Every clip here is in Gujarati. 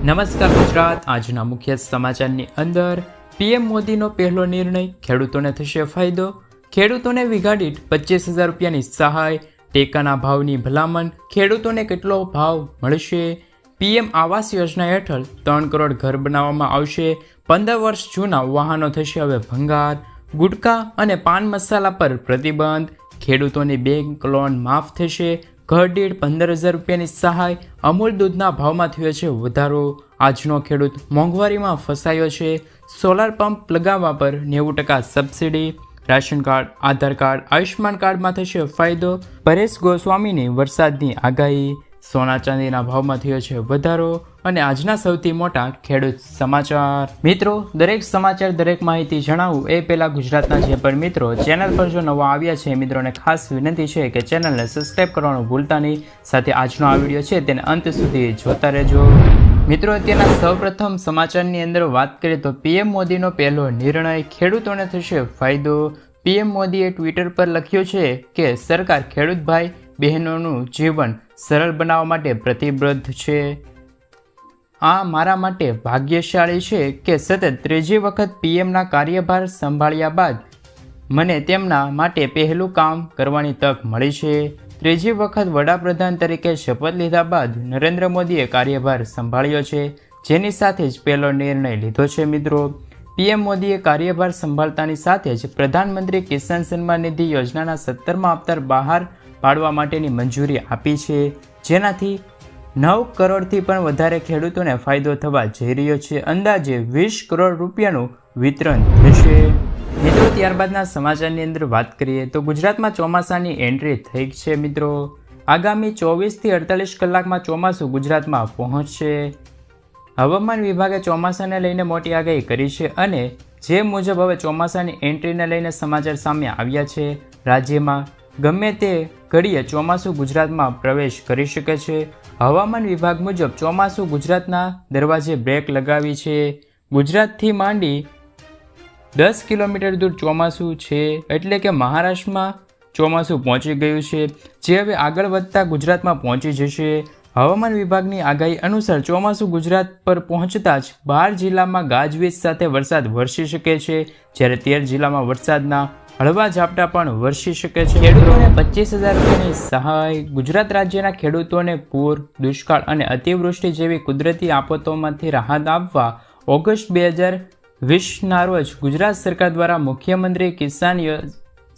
નમસ્કાર ગુજરાત। આજના મુખ્ય સમાચારની અંદર પીએમ મોદીનો પહેલો નિર્ણય, ખેડૂતોને થશે ફાયદો, ખેડૂતોને વીઘા દીઠ 25,000 રૂપિયાની સહાય, ટેકાના ભાવની ભલામણ, ખેડૂતોને કેટલો ભાવ મળશે, પીએમ આવાસ યોજના હેઠળ 3 કરોડ ઘર બનાવવામાં આવશે, 15 વર્ષ જૂના વાહનો થશે હવે ભંગાર, ગુટખા અને પાન મસાલા પર પ્રતિબંધ, ખેડૂતોની બેંક લોન માફ થશે, ઘર દીઠ 15,000 રૂપિયાની સહાય, અમૂલ દૂધના ભાવમાં થયો છે વધારો, આજનો ખેડૂત મોંઘવારીમાં ફસાયો છે, સોલાર પંપ લગાવવા પર 90% સબસિડી, રાશન કાર્ડ, આધાર કાર્ડ, આયુષ્માન કાર્ડમાં થશે ફાયદો, પરેશ ગોસ્વામીની વરસાદની આગાહી, સોના ચાંદીના ભાવમાં થયો છે વધારો અને આજના સૌથી મોટા ખેડૂત સમાચાર। મિત્રો, દરેક સમાચાર, દરેક માહિતી જણાવું એ પહેલાં ગુજરાતના જે પણ મિત્રો ચેનલ પર જો નવા આવ્યા છે મિત્રોને ખાસ વિનંતી છે કે ચેનલને સબસ્ક્રાઈબ કરવાનું ભૂલતા નહીં, સાથે આજનો આ વિડીયો છે તેને અંત સુધી જોતા રહેજો। મિત્રો, અત્યારના સૌપ્રથમ સમાચારની અંદર વાત કરીએ તો પીએમ મોદીનો પહેલો નિર્ણય, ખેડૂતોને થશે ફાયદો। પીએમ મોદીએ ટ્વિટર પર લખ્યું છે કે સરકાર ખેડૂત ભાઈ બહેનોનું જીવન સરળ બનાવવા માટે પ્રતિબદ્ધ છે। આ મારા માટે ભાગ્યશાળી છે કે સતત ત્રીજી વખત પીએમના કાર્યભાર સંભાળ્યા બાદ મને તેમના માટે પહેલું કામ કરવાની તક મળી છે। ત્રીજી વખત વડાપ્રધાન તરીકે શપથ લીધા બાદ નરેન્દ્ર મોદીએ કાર્યભાર સંભાળ્યો છે, જેની સાથે જ પહેલો નિર્ણય લીધો છે। મિત્રો, પીએમ મોદીએ કાર્યભાર સંભાળતાની સાથે જ પ્રધાનમંત્રી કિસાન સન્માન નિધિ યોજનાના 17મા હપ્તા બહાર પાડવા માટેની મંજૂરી આપી છે, જેનાથી 9 કરોડથી પણ વધારે ખેડૂતોને ફાયદો થવા જઈ રહ્યો છે। અંદાજે 20 કરોડ રૂપિયાનું વિતરણ થશે। મિત્રો, ત્યારબાદના સમાચારની અંદર વાત કરીએ તો ગુજરાતમાં ચોમાસાની એન્ટ્રી થઈ છે। મિત્રો, આગામી 24થી 48 કલાકમાં ચોમાસું ગુજરાતમાં પહોંચશે। હવામાન વિભાગે ચોમાસાને લઈને મોટી આગાહી કરી છે અને જે મુજબ હવે ચોમાસાની એન્ટ્રીને લઈને સમાચાર સામે આવ્યા છે। રાજ્યમાં ગમે તે ઘડીએ ચોમાસું ગુજરાતમાં પ્રવેશ કરી શકે છે। હવામાન વિભાગ મુજબ ચોમાસું ગુજરાતના દરવાજે બ્રેક લગાવી છે। ગુજરાતથી માંડી 10 કિલોમીટર દૂર ચોમાસું છે, એટલે કે મહારાષ્ટ્રમાં ચોમાસું પહોંચી ગયું છે, જે હવે આગળ વધતા ગુજરાતમાં પહોંચી જશે। હવામાન વિભાગની આગાહી અનુસાર ચોમાસું ગુજરાત પર પહોંચતા જ 12 જિલ્લામાં ગાજવીજ સાથે વરસાદ વરસી શકે છે, જ્યારે 13 જિલ્લામાં વરસાદના હળવા ઝાપટા પણ વરસી શકે છે। ખેડૂતોને 25,000 રૂપિયાની સહાય, ગુજરાત રાજ્યના ખેડૂતોને પૂર, દુષ્કાળ અને અતિવૃષ્ટિ જેવી કુદરતી આફતોમાંથી રાહત આપવા ઓગસ્ટ 2020ના રોજ ગુજરાત સરકાર દ્વારા મુખ્યમંત્રી કિસાન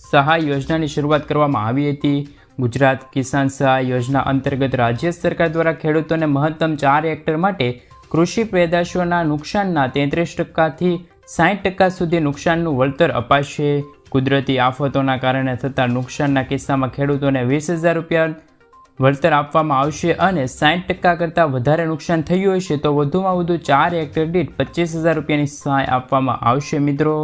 સહાય યોજનાની શરૂઆત કરવામાં આવી હતી। ગુજરાત કિસાન સહાય યોજના અંતર્ગત રાજ્ય સરકાર દ્વારા ખેડૂતોને મહત્તમ 4 હેક્ટર માટે કૃષિ પેદાશોના નુકસાનના 33%થી 60% સુધી નુકસાનનું વળતર અપાશે। કુદરતી આફતોના કારણે થતા નુકસાનના કિસ્સામાં ખેડૂતોને 20,000 રૂપિયા વળતર આપવામાં આવશે અને 60% કરતાં વધારે નુકસાન થયું હશે તો વધુમાં વધુ 4 હેક્ટર દીઠ 25,000 રૂપિયાની સહાય આપવામાં આવશે। મિત્રો,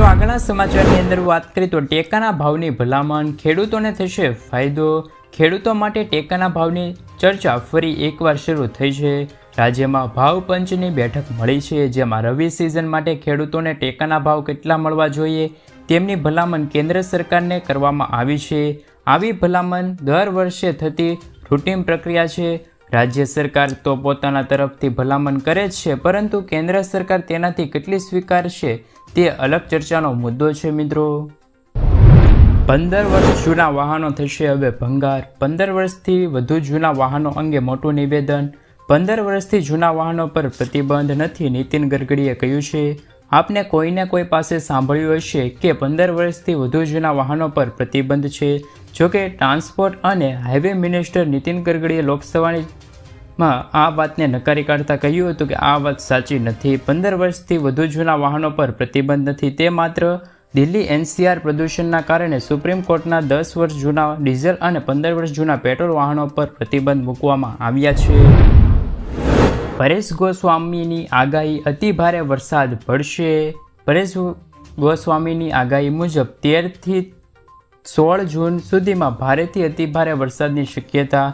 આગળના સમાચારની અંદર વાત કરીએ તો ટેકાના ભાવની ભલામણ, ખેડૂતોને થશે ફાયદો। ખેડૂતો માટે ટેકાના ભાવની ચર્ચા ફરી એકવાર શરૂ થઈ છે। રાજ્યમાં ભાવ પંચની બેઠક મળી છે, જેમાં રવિ સિઝન માટે ખેડૂતોને ટેકાના ભાવ કેટલા મળવા જોઈએ તેમની ભલામણ કેન્દ્ર સરકારને કરવામાં આવી છે। આવી ભલામણ દર વર્ષે થતી રૂટીન પ્રક્રિયા છે। રાજ્ય સરકાર તો પોતાના તરફથી ભલામણ કરે જ છે, પરંતુ કેન્દ્ર સરકાર તેનાથી કેટલી સ્વીકારશે તે અલગ ચર્ચાનો મુદ્દો છે। મિત્રો, 15 વર્ષ જૂના વાહનો થશે હવે ભંગાર, 15 વર્ષથી વધુ જૂના વાહનો અંગે મોટું નિવેદન, 15 વર્ષથી જૂના વાહનો પર પ્રતિબંધ નથી, નીતિન ગડકરીએ કહ્યું છે। આપને કોઈને કોઈ પાસે સાંભળ્યું હશે કે 15 વર્ષથી વધુ જૂના વાહનો પર પ્રતિબંધ છે। જોકે ટ્રાન્સપોર્ટ અને હાઈવે મિનિસ્ટર નીતિન ગડકરીએ લોકસભામાં આ વાતને નકારી કાઢતા કહ્યું હતું કે આ વાત સાચી નથી। 15 વર્ષથી વધુ જૂના વાહનો પર પ્રતિબંધ નથી, તે માત્ર દિલ્હી એનસીઆર પ્રદૂષણના કારણે સુપ્રીમ કોર્ટના 10 વર્ષ જૂના ડીઝલ અને 15 વર્ષ જૂના પેટ્રોલ વાહનો પર પ્રતિબંધ મૂકવામાં આવ્યા છે। પરેશ ગોસ્વામીની આગાહી, અતિ ભારે વરસાદ પડશે। પરેશ ગોસ્વામીની આગાહી મુજબ 13થી 16 જૂન સુધીમાં ભારેથી અતિ ભારે વરસાદની શક્યતા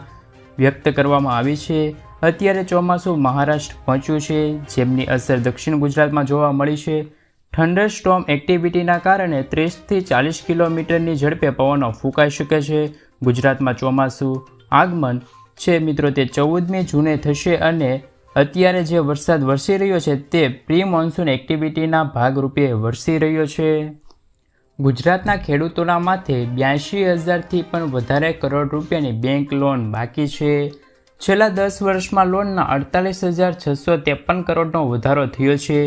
વ્યક્ત કરવામાં આવી છે। અત્યારે ચોમાસું મહારાષ્ટ્ર પહોંચ્યું છે, જેમની અસર દક્ષિણ ગુજરાતમાં જોવા મળી છે। થંડરસ્ટોર્મ એક્ટિવિટીના કારણે 30થી 40 કિલોમીટરની ઝડપે પવનો ફૂંકાઈ શકે છે। ગુજરાતમાં ચોમાસું આગમન છે મિત્રો તે 14મી જૂને થશે અને અત્યારે જે વરસાદ વરસી રહ્યો છે તે પ્રી મોન્સૂન એક્ટિવિટીના ભાગરૂપે વરસી રહ્યો છે. ગુજરાતના ખેડૂતોના માથે 82,000થી પણ વધારે કરોડ રૂપિયાની બેંક લોન બાકી છે. છેલ્લા 10 વર્ષમાં લોનના 48,653 કરોડનો વધારો થયો છે.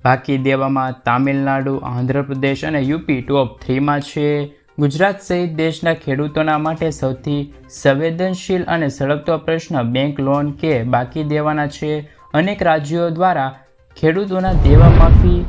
બાકી દેવામાં તામિલનાડુ, આંધ્રપ્રદેશ અને યુપી ટોપ 3માં છે. ગુજરાત સહિત દેશના ખેડૂતોના માટે સૌથી સંવેદનશીલ અને સળગતો પ્રશ્ન બેંક લોન કે બાકી દેવાના છે. અનેક રાજ્યો દ્વારા ખેડૂતોના દેવા માફી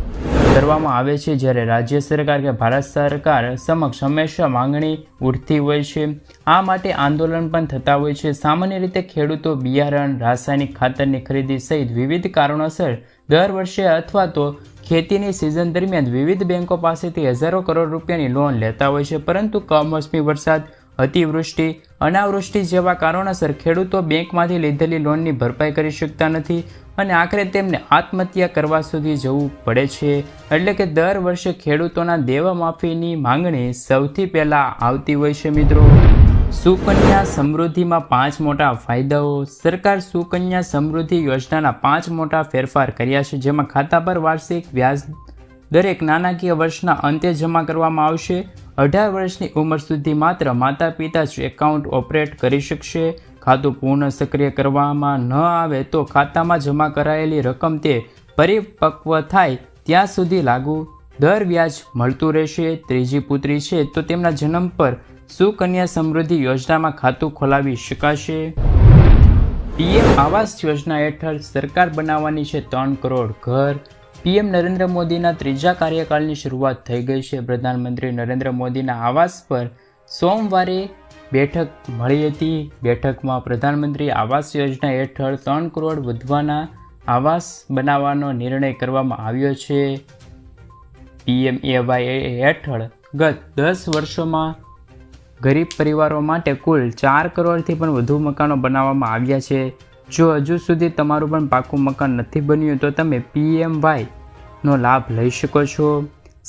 કરવામાં આવે છે, જ્યારે રાજ્ય સરકાર કે ભારત સરકાર સમક્ષ હંમેશા માંગણી ઉઠતી હોય છે. આ માટે આંદોલન પણ થતા હોય છે. સામાન્ય રીતે ખેડૂતો બિયારણ, રાસાયણિક ખાતરની ખરીદી સહિત વિવિધ કારણોસર દર વર્ષે અથવા તો ખેતીની સિઝન દરમિયાન વિવિધ બેંકો પાસેથી હજારો કરોડ રૂપિયાની લોન લેતા હોય છે, પરંતુ કમોસમી વરસાદ, અતિવૃષ્ટિ, અનાવૃષ્ટિ જેવા કારણોસર ખેડૂતો બેંકમાંથી લીધેલી લોનની ભરપાઈ કરી શકતા નથી અને આખરે તેમને આત્મહત્યા કરવા સુધી જવું પડે છે. એટલે કે દર વર્ષે ખેડૂતોના દેવા માફીની માંગણી સૌથી પહેલાં આવતી હોય છે. મિત્રો, સુકન્યા સમૃદ્ધિમાં 5 મોટા ફાયદાઓ. સરકાર સુકન્યા સમૃદ્ધિ યોજનાના 5 મોટા ફેરફાર કર્યા છે, જેમાં ખાતા પર વાર્ષિક વ્યાજ દરેક નાણાકીય વર્ષના અંતે જમા કરવામાં આવશે. 18 વર્ષની ઉંમર સુધી માત્ર માતા પિતા જ એકાઉન્ટ ઓપરેટ કરી શકશે. ખાતું પૂર્ણ સક્રિય કરવામાં ન આવે તો ખાતામાં જમા કરાયેલી રકમ તે પરિપક્વ થાય ત્યાં સુધી લાગુ દર વ્યાજ મળતું રહેશે. ત્રીજી પુત્રી છે તો તેમના જન્મ પર સુકન્યા સમૃદ્ધિ યોજનામાં ખાતું ખોલાવી શકાશે. પીએમ આવાસ યોજના હેઠળ સરકાર બનાવવાની છે 3 કરોડ ઘર. પીએમ નરેન્દ્ર મોદીના 3જા કાર્યકાળની શરૂઆત થઈ ગઈ છે. પ્રધાનમંત્રી નરેન્દ્ર મોદીના આવાસ પર સોમવારે બેઠક મળી હતી. બેઠકમાં પ્રધાનમંત્રી આવાસ યોજના હેઠળ 3 કરોડ વધવાના આવાસ બનાવવાનો નિર્ણય કરવામાં આવ્યો છે. PMAY હેઠળ ગત 10 વર્ષોમાં ગરીબ પરિવારો માટે કુલ 4 કરોડથી પણ વધુ મકાનો બનાવવામાં આવ્યા છે. જો હજુ સુધી તમારું પણ પાકું મકાન નથી બન્યું તો તમે PMYનો લાભ લઈ શકો છો.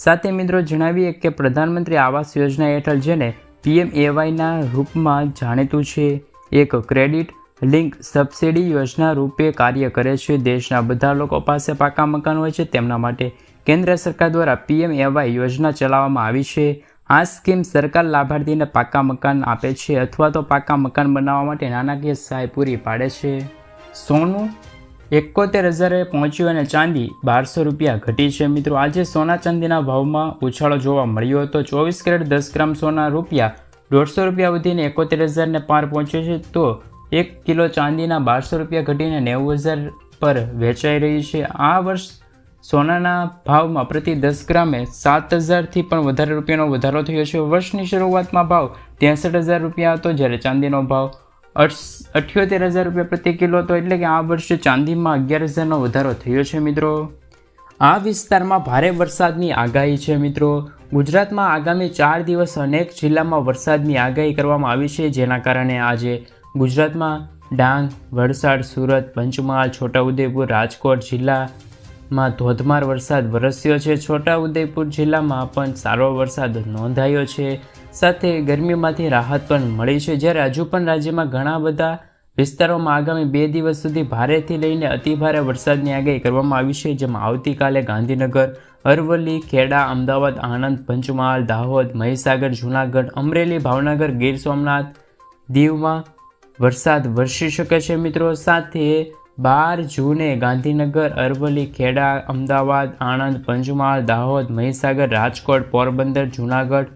સાથે મિત્રો જણાવીએ કે પ્રધાનમંત્રી આવાસ યોજના હેઠળ જેને PMAYના રૂપમાં જાણીતું છે, એક ક્રેડિટ લિંક સબસિડી યોજના રૂપે કાર્ય કરે છે. દેશના બધા લોકો પાસે પાકા મકાન હોય છે, તેમના માટે કેન્દ્ર સરકાર દ્વારા PMAY યોજના ચલાવવામાં આવી છે. આ સ્કીમ સરકાર લાભાર્થીને પાકા મકાન આપે છે અથવા તો પાકા મકાન બનાવવા માટે નાણાકીય સહાય પૂરી પાડે છે. સોનું 71,000એ પહોંચ્યું અને ચાંદી 1,200 રૂપિયા ઘટી છે. મિત્રો, આજે સોના ચાંદીના ભાવમાં ઉછાળો જોવા મળ્યો હતો. 24 કેરેટ 10 ગ્રામ સોના રૂપિયા 150 રૂપિયા વધીને 71,000ને પાર પહોંચ્યો છે, તો 1 કિલો ચાંદીના 1,200 રૂપિયા ઘટીને 90,000 પર વેચાઈ રહી છે. આ વર્ષ સોનાના ભાવમાં પ્રતિ 10 ગ્રામે 7,000થી પણ વધારે રૂપિયાનો વધારો થયો છે. વર્ષની શરૂઆતમાં ભાવ 63,000 રૂપિયા હતો, જ્યારે ચાંદીનો ભાવ 78,000 રૂપિયા પ્રતિ કિલો હતો. એટલે કે આ વર્ષે ચાંદીમાં 11,000નો વધારો થયો છે. મિત્રો, આ વિસ્તારમાં ભારે વરસાદની આગાહી છે. મિત્રો, ગુજરાતમાં આગામી 4 દિવસ અનેક જિલ્લામાં વરસાદની આગાહી કરવામાં આવી છે, જેના કારણે આજે ગુજરાતમાં ડાંગ, વલસાડ, સુરત, પંચમહાલ, છોટાઉદેપુર, રાજકોટ જિલ્લામાં ધોધમાર વરસાદ વરસ્યો છે. છોટાઉદેપુર જિલ્લામાં પણ સારો વરસાદ નોંધાયો છે. સાથે ગરમીમાંથી રાહત પણ મળી છે, જ્યારે હજુ પણ રાજ્યમાં ઘણા બધા વિસ્તારોમાં આગામી 2 દિવસ સુધી ભારેથી લઈને અતિભારે વરસાદની આગાહી કરવામાં આવી છે, જેમાં આવતીકાલે ગાંધીનગર, અરવલ્લી, ખેડા, અમદાવાદ, આણંદ, પંચમહાલ, દાહોદ, મહીસાગર, જૂનાગઢ, અમરેલી, ભાવનગર, ગીર સોમનાથ, દીવમાં વરસાદ વરસી શકે છે. મિત્રો, સાથે 12 જૂને ગાંધીનગર, અરવલ્લી, ખેડા, અમદાવાદ, આણંદ, પંચમહાલ, દાહોદ, મહીસાગર, રાજકોટ, પોરબંદર, જૂનાગઢ,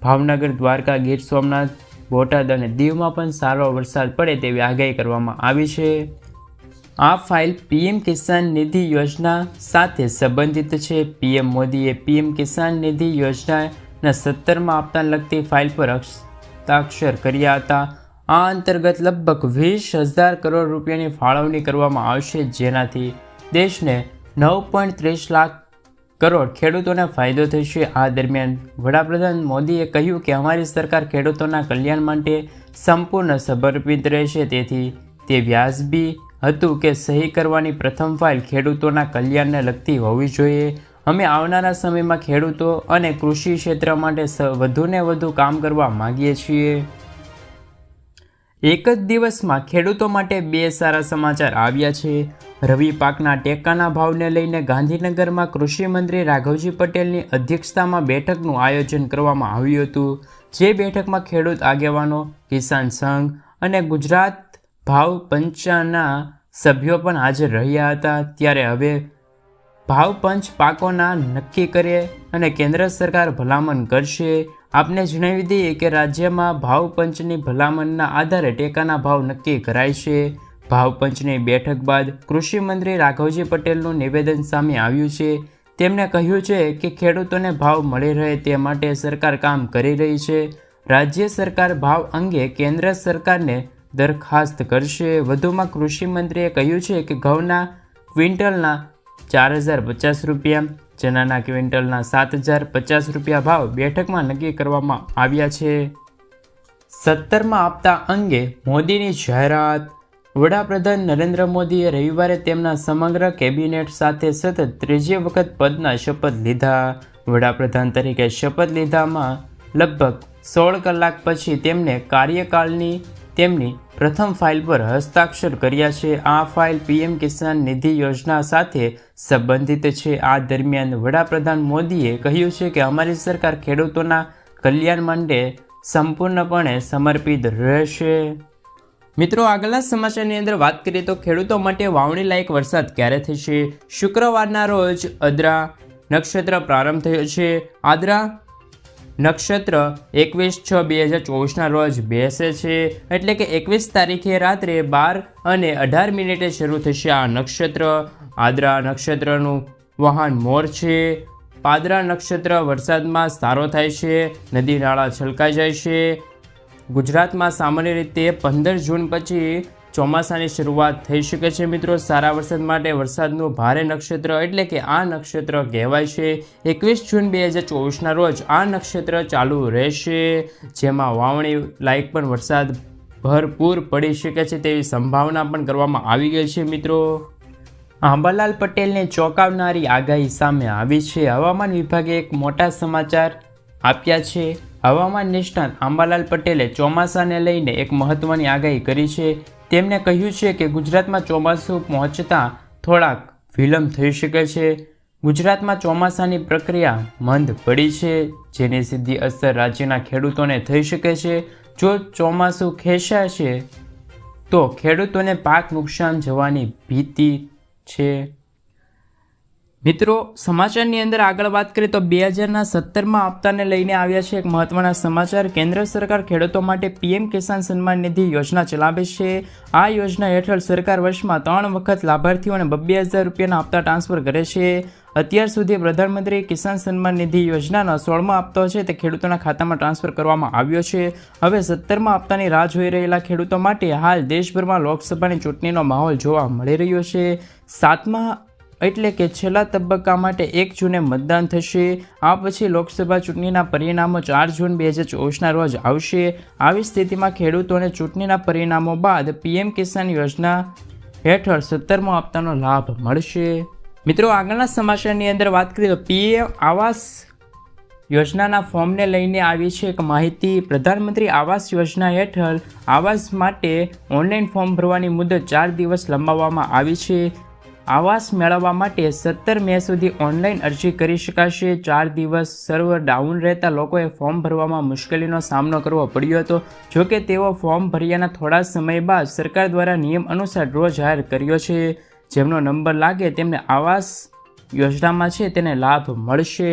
ભાવનગર, દ્વારકા, ગીર સોમનાથ, બોટાદ અને દીવમાં પણ સારો વરસાદ પડે તેવી આગાહી કરવામાં આવી છે. આ ફાઇલ PM કિસાન નિધિ યોજના સાથે સંબંધિત છે. PM મોદીએ PM કિસાન નિધિ યોજનાના 17મા હપ્તાને લગતી ફાઇલ પર હસ્તાક્ષર કર્યા હતા. આ અંતર્ગત લગભગ 20,000 કરોડ રૂપિયાની ફાળવણી કરવામાં આવશે, જેનાથી દેશને 9.30 લાખ કરોડ ખેડૂતોને ફાયદો થશે. આ દરમિયાન વડાપ્રધાન મોદીએ કહ્યું કે અમારી સરકાર ખેડૂતોના કલ્યાણ માટે સંપૂર્ણ સમર્પિત રહેશે. તેથી તે વ્યાજબી હતું કે સહી કરવાની પ્રથમ ફાઇલ ખેડૂતોના કલ્યાણને લગતી હોવી જોઈએ. અમે આવનારા સમયમાં ખેડૂતો અને કૃષિ ક્ષેત્ર માટે વધુને વધુ કામ કરવા માગીએ છીએ. એક જ દિવસમાં ખેડૂતો માટે 2 સારા સમાચાર આવ્યા છે. રવિ પાકના ટેકાના ભાવને લઈને ગાંધીનગરમાં કૃષિમંત્રી રાઘવજી પટેલની અધ્યક્ષતામાં બેઠકનું આયોજન કરવામાં આવ્યું હતું. જે બેઠકમાં ખેડૂત આગેવાનો, કિસાન સંઘ અને ગુજરાત ભાવ પંચના સભ્યો પણ હાજર રહ્યા હતા. ત્યારે હવે ભાવ પંચ પાકોના નક્કી કરે અને કેન્દ્ર સરકાર ભલામણ કરશે. આપને જણાવી દઈએ કે રાજ્યમાં ભાવ પંચની ભલામણના આધારે ટેકાના ભાવ નક્કી કરાય છે. ભાવ પંચની બેઠક બાદ કૃષિમંત્રી રાઘવજી પટેલનું નિવેદન સામે આવ્યું છે. તેમણે કહ્યું છે કે ખેડૂતોને ભાવ મળી રહે તે માટે સરકાર કામ કરી રહી છે. રાજ્ય સરકાર ભાવ અંગે કેન્દ્ર સરકારને દરખાસ્ત કરશે. વધુમાં કૃષિમંત્રીએ કહ્યું છે કે ઘઉંના ક્વિન્ટલના 4050 રૂપિયા, ચણાના ક્વિન્ટલના 7050 રૂપિયા ભાવ બેઠકમાં નક્કી કરવામાં આવ્યા છે. 17મા હપ્તા અંગે મોદીની જાહેરાત. વડાપ્રધાન નરેન્દ્ર મોદીએ રવિવારે તેમના સમગ્ર કેબિનેટ સાથે સતત ત્રીજી વખત પદના શપથ લીધા. વડાપ્રધાન તરીકે શપથ લીધામાં લગભગ 16 કલાક પછી તેમને કાર્યકાળની તેમની પ્રથમ ફાઇલ પર હસ્તાક્ષર કર્યા છે. આ ફાઇલ પીએમ કિસાન નિધિ યોજના સાથે સંબંધિત છે. આ દરમિયાન વડાપ્રધાન મોદીએ કહ્યું છે કે અમારી સરકાર ખેડૂતોના કલ્યાણ માટે સંપૂર્ણપણે સમર્પિત રહેશે. મિત્રો, આગળના સમાચારની અંદર વાત કરીએ તો ખેડૂતો માટે વાવણી લાયક વરસાદ ક્યારે થશે? શુક્રવારના રોજ આદ્રા નક્ષત્ર પ્રારંભ થયો છે. આદ્રા નક્ષત્ર 21/6/2024ના રોજ બેસે છે, એટલે કે 21 તારીખે રાત્રે 12:18 શરૂ થશે આ નક્ષત્ર. આદ્રા નક્ષત્રનું વાહન મોર છે. આદ્રા નક્ષત્ર વરસાદમાં સારો થાય છે, નદી નાળા છલકાઈ જાય છે. ગુજરાતમાં સામાન્ય રીતે 15 જૂન પછી ચોમાસાની શરૂઆત થઈ શકે છે. મિત્રો, સારા વરસાદ માટે વરસાદનું ભારે નક્ષત્ર એટલે કે આ નક્ષત્ર કહેવાય છે. 21 જૂન 2024ના રોજ આ નક્ષત્ર ચાલુ રહેશે, જેમાં વાવણી લાયક પણ વરસાદ ભરપૂર પડી શકે છે તેવી સંભાવના પણ કરવામાં આવી ગઈ છે. મિત્રો, આંબાલાલ પટેલને ચોંકાવનારી આગાહી સામે આવી છે. હવામાન વિભાગે એક મોટા સમાચાર આપ્યા છે. હવામાન નિષ્ણાત આંબાલાલ પટેલે ચોમાસાને લઈને એક મહત્વની આગાહી કરી છે. તેમણે કહ્યું છે કે ગુજરાતમાં ચોમાસું પહોંચતા થોડાક વિલંબ થઈ શકે છે. ગુજરાતમાં ચોમાસાની પ્રક્રિયા મંદ પડી છે, જેની સીધી અસર રાજ્યના ખેડૂતોને થઈ શકે છે. જો ચોમાસું ખેંચાશે તો ખેડૂતોને પાક નુકસાન જવાની ભીતિ છે. મિત્રો, સમાચારની અંદર આગળ વાત કરીએ તો 2017મા હપ્તાને લઈને આવ્યા છે એક મહત્વના સમાચાર. કેન્દ્ર સરકાર ખેડૂતો માટે પીએમ કિસાન સન્માન નિધિ યોજના ચલાવે છે. આ યોજના હેઠળ સરકાર વર્ષમાં 3 વખત લાભાર્થીઓને 2,000 રૂપિયાના હપ્તા ટ્રાન્સફર કરે છે. અત્યાર સુધી પ્રધાનમંત્રી કિસાન સન્માન નિધિ યોજનાનો 16મો હપ્તો છે તે ખેડૂતોના ખાતામાં ટ્રાન્સફર કરવામાં આવ્યો છે. હવે 17મા હપ્તાની રાહ જોઈ રહેલા ખેડૂતો માટે હાલ દેશભરમાં લોકસભાની ચૂંટણીનો માહોલ જોવા મળી રહ્યો છે. 7મા એટલે કે છેલ્લા તબક્કા માટે 1 જૂને મતદાન થશે. આ પછી લોકસભા ચૂંટણીના પરિણામો 4 જૂન 2024ના રોજ આવશે. આવી સ્થિતિમાં ખેડૂતોને ચૂંટણીના પરિણામો બાદ પીએમ કિસાન યોજના હેઠળ 17મો હપ્તાનો લાભ મળશે. મિત્રો, આગળના સમાચારની અંદર વાત કરીએ તો પીએમ આવાસ યોજનાના ફોર્મને લઈને આવી છે એક માહિતી. પ્રધાનમંત્રી આવાસ યોજના હેઠળ આવાસ માટે ઓનલાઈન ફોર્મ ભરવાની મુદત 4 દિવસ લંબાવવામાં આવી છે. આવાસ મેળવવા માટે 17 મે સુધી ઓનલાઈન અરજી કરી શકાશે. 4 દિવસ સર્વર ડાઉન રહેતા લોકોએ ફોર્મ ભરવામાં મુશ્કેલીનો સામનો કરવો પડ્યો હતો. જોકે તેઓ ફોર્મ ભર્યાના થોડા સમય બાદ સરકાર દ્વારા નિયમ અનુસાર ડ્રો જાહેર કર્યો છે. જેમનો નંબર લાગે તેમને આવાસ યોજનામાં છે તેને લાભ મળશે.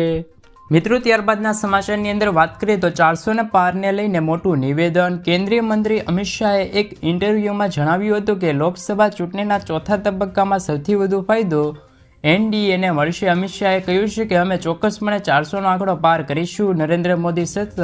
મિત્રો, ત્યારબાદના સમાચારની અંદર વાત કરીએ તો 400 પારને લઈને મોટું નિવેદન. કેન્દ્રીય મંત્રી અમિત શાહે એક ઇન્ટરવ્યૂમાં જણાવ્યું હતું કે લોકસભા ચૂંટણીના ચોથા તબક્કામાં સૌથી વધુ ફાયદો એનડીએને મળશે. અમિત શાહે કહ્યું છે કે અમે ચોક્કસપણે 400નો આંકડો પાર કરીશું. નરેન્દ્ર મોદી સતત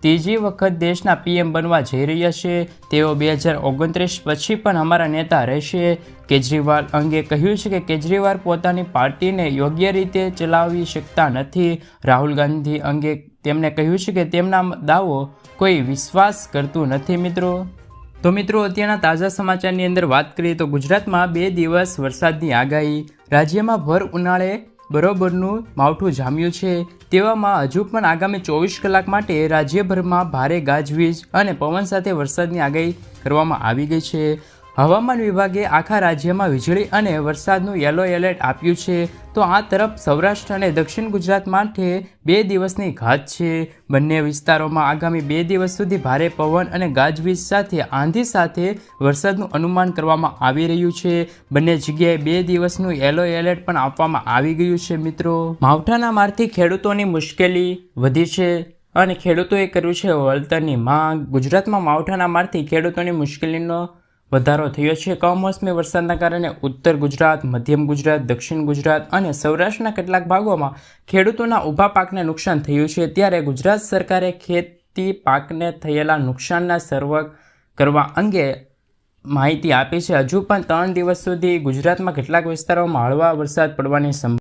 ત્રીજી વખત દેશના પીએમ બનવા જઈ રહ્યા છે. તેઓ 2029 પછી પણ અમારા નેતા રહેશે. કેજરીવાલ અંગે કહ્યું છે કે કેજરીવાલ પોતાની પાર્ટીને યોગ્ય રીતે ચલાવી શકતા નથી. રાહુલ ગાંધી અંગે તેમણે કહ્યું છે કે તેમના દાવો કોઈ વિશ્વાસ કરતું નથી. મિત્રો, અત્યારના તાજા સમાચારની અંદર વાત કરીએ તો ગુજરાતમાં 2 દિવસ વરસાદની આગાહી. રાજ્યમાં ભર ઉનાળે બરોબરનું માવઠું જામ્યું છે. તેવામાં હજુ પણ આગામી 24 કલાક માટે રાજ્યભરમાં ભારે ગાજવીજ અને પવન સાથે વરસાદની આગાહી કરવામાં આવી ગઈ છે. હવામાન વિભાગે આખા રાજ્યમાં વીજળી અને વરસાદનું યલો એલર્ટ આપ્યું છે. તો આ તરફ સૌરાષ્ટ્ર અને દક્ષિણ ગુજરાત માટે 2 દિવસની ઘાત છે. બંને વિસ્તારોમાં આગામી 2 દિવસ સુધી ભારે પવન અને ગાજવીજ સાથે આંધી સાથે વરસાદનું અનુમાન કરવામાં આવી રહ્યું છે. બંને જગ્યાએ 2 દિવસનું યલો એલર્ટ પણ આપવામાં આવી ગયું છે. મિત્રો, માવઠાના મારથી ખેડૂતોની મુશ્કેલી વધી છે અને ખેડૂતોએ કર્યું છે વળતરની માંગ. ગુજરાતમાં માવઠાના મારથી ખેડૂતોની મુશ્કેલીનો વધારો થયો છે. કમોસમી વરસાદના કારણે ઉત્તર ગુજરાત, મધ્યમ ગુજરાત, દક્ષિણ ગુજરાત અને સૌરાષ્ટ્રના કેટલાક ભાગોમાં ખેડૂતોના ઊભા પાકને નુકસાન થયું છે. ત્યારે ગુજરાત સરકારે ખેતી પાકને થયેલા નુકસાનના સર્વે કરવા અંગે માહિતી આપી છે. હજુ પણ 3 દિવસ સુધી ગુજરાતમાં કેટલાક વિસ્તારોમાં હળવા વરસાદ પડવાની સંભાવના